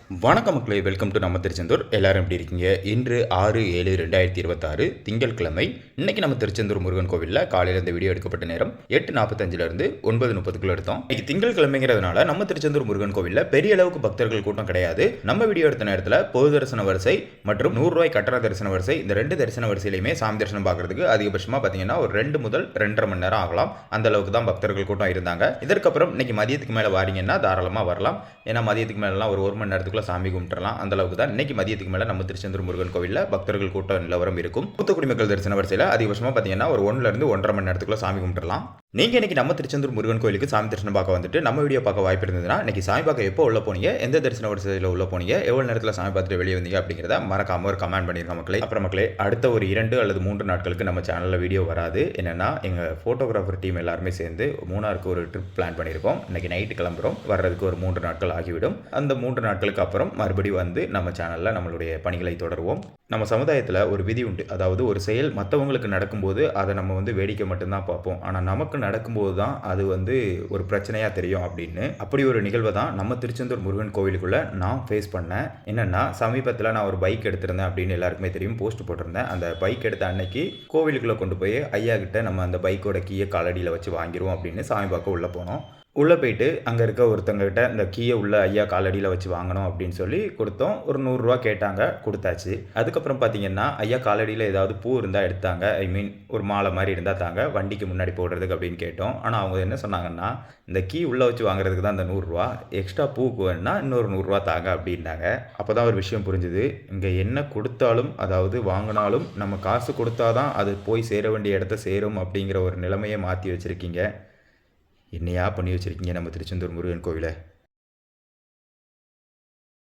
வணக்கம் மக்களே, welcome to நம்ம திருச்செந்தூர். எல்லாரும் எப்படி இருக்கீங்க? இன்று 6/7/2026 திங்கட்கிழமை. இன்னைக்கு நம்ம திருச்செந்தூர் முருகன் கோவிலில் காலையில் இந்த வீடியோ எடுக்கப்பட்ட நேரம் 8:45 9:30 எடுத்தோம். இன்னைக்கு திங்கட்கிழமைங்கிறதுனால நம்ம திருச்செந்தூர் முருகன் கோவிலில் பெரிய அளவுக்கு பக்தர்கள் கூட்டம் கிடையாது. நம்ம வீடியோ எடுத்த நேரத்தில் பொது தரிசன வரிசை மற்றும் ₹100 கட்டண தரிசன வரிசை, இந்த 2 தரிசன வரிசையிலையுமே சாமி தரிசனம் பார்க்கறதுக்கு அதிகபட்சமாக பார்த்தீங்கன்னா ஒரு 2 முதல் 2.5 மணி நேரம் ஆகலாம். அந்த அளவுக்கு தான் பக்தர்கள் கூட்டம் இருந்தாங்க. இதற்கப்புறம் இன்னைக்கு மதியத்துக்கு மேலே வாரீங்கன்னா தாராளமாக வரலாம். ஏன்னா மதியத்துக்கு மேலாம் ஒரு 1 மணி நேரத்துக்கு சாமி கும்பிட்டுறலாம். அந்த அளவுக்கு தான் இன்னைக்கு மதியத்துக்கு மேல நம்ம திருச்செந்தூர் முருகன் கோவிலில் பக்தர்கள் கூட்டம் நிலவரம் இருக்கும். தூத்துக்குடி மக்கள் தரிசன வரிசையில் அதிகபட்சமாக பார்த்தீங்கன்னா ஒரு 1 ல இருந்து 1.5 மணி நேரத்துக்குள்ள சாமி கும்பிட்டுறலாம். நீங்க இன்னைக்கு நம்ம திருச்செந்தூர் முருகன் கோயிலுக்கு சாமி தரிசனம் பார்க்க வந்துட்டு நம்ம வீடியோ பார்க்க வாய்ப்பு இருந்ததுன்னா இன்னைக்கு சாமி பார்க்க எப்போ உள்ள போனீங்க, எந்த தரிசன வரிசையில் உள்ள போனீங்க, எவ்வளவு நேரத்தில் சாமி பார்த்துட்டு வெளியே வந்தீங்க அப்படிங்கிறத மறக்காம ஒரு கமெண்ட் பண்ணிருக்க மக்களே. அப்புறம் மக்களே, அடுத்த ஒரு 2 அல்லது 3 நாட்களுக்கு நம்ம சேனலில் வீடியோ வராது. என்னன்னா எங்க போட்டோகிராஃபர் டீம் எல்லாருமே சேர்ந்து மூணாருக்கு ஒரு ட்ரிப் பிளான் பண்ணியிருக்கோம். இன்னைக்கு நைட்டு கிளம்புறோம். வர்றதுக்கு ஒரு 3 நாட்கள் ஆகிவிடும். அந்த 3 நாட்களுக்கு அப்புறம் மறுபடியும் வந்து நம்ம சேனலில் நம்மளுடைய பணிகளை தொடருவோம். நம்ம சமுதாயத்தில் ஒரு விதி உண்டு. அதாவது ஒரு செயல் மற்றவங்களுக்கு நடக்கும்போது அதை நம்ம வந்து வேடிக்கை மட்டும்தான் பார்ப்போம். ஆனால் நமக்கு நடக்கும்போது தான் அது வந்து ஒரு பிரச்சனையாக தெரியும் அப்படின்னு. அப்படி ஒரு நிகழ்வை தான் நம்ம திருச்செந்தூர் முருகன் கோவிலுக்குள்ளே நான் ஃபேஸ் பண்ணேன். என்னென்னா சமீபத்தில் நான் ஒரு பைக் எடுத்திருந்தேன் அப்படின்னு எல்லாருக்குமே தெரியும், போஸ்ட் போட்டிருந்தேன். அந்த பைக் எடுத்த அன்னைக்கு கோவிலுக்குள்ளே கொண்டு போய் ஐயா கிட்ட நம்ம அந்த பைக்கோட கீயை காலடியில் வச்சு வாங்கிடுவோம் அப்படின்னு சாமி பார்க்க உள்ளே போனோம். உள்ளே போயிட்டு அங்கே இருக்க ஒருத்தங்ககிட்ட இந்த கீயை உள்ள ஐயா காலடியில் வச்சு வாங்கணும் அப்படின்னு சொல்லி கொடுத்தோம். ஒரு ₹100 கேட்டாங்க, கொடுத்தாச்சு. அதுக்கப்புறம் பார்த்தீங்கன்னா ஐயா காலடியில் ஏதாவது பூ இருந்தால் எடுத்தாங்க. ஐ மீன் ஒரு மாலை மாதிரி இருந்தால் தாங்க, வண்டிக்கு முன்னாடி போடுறதுக்கு அப்படின்னு கேட்டோம். ஆனால் அவங்க என்ன சொன்னாங்கன்னா, இந்த கீ உள்ளே வச்சு வாங்குறதுக்கு தான் இந்த ₹100, எக்ஸ்ட்ரா பூக்கு வேணுன்னா இன்னொரு ₹100 தாங்க அப்படின்னாங்க. அப்போ தான் ஒரு விஷயம் புரிஞ்சுது. இங்கே என்ன கொடுத்தாலும், அதாவது வாங்கினாலும் நம்ம காசு கொடுத்தாதான் அது போய் சேர வேண்டிய இடத்த சேரும் அப்படிங்கிற ஒரு நிலைமையை மாற்றி வச்சுருக்கீங்க. என்னையா பண்ணி வச்சுருக்கீங்க நம்ம திருச்செந்தூர் முருகன் கோவிலை.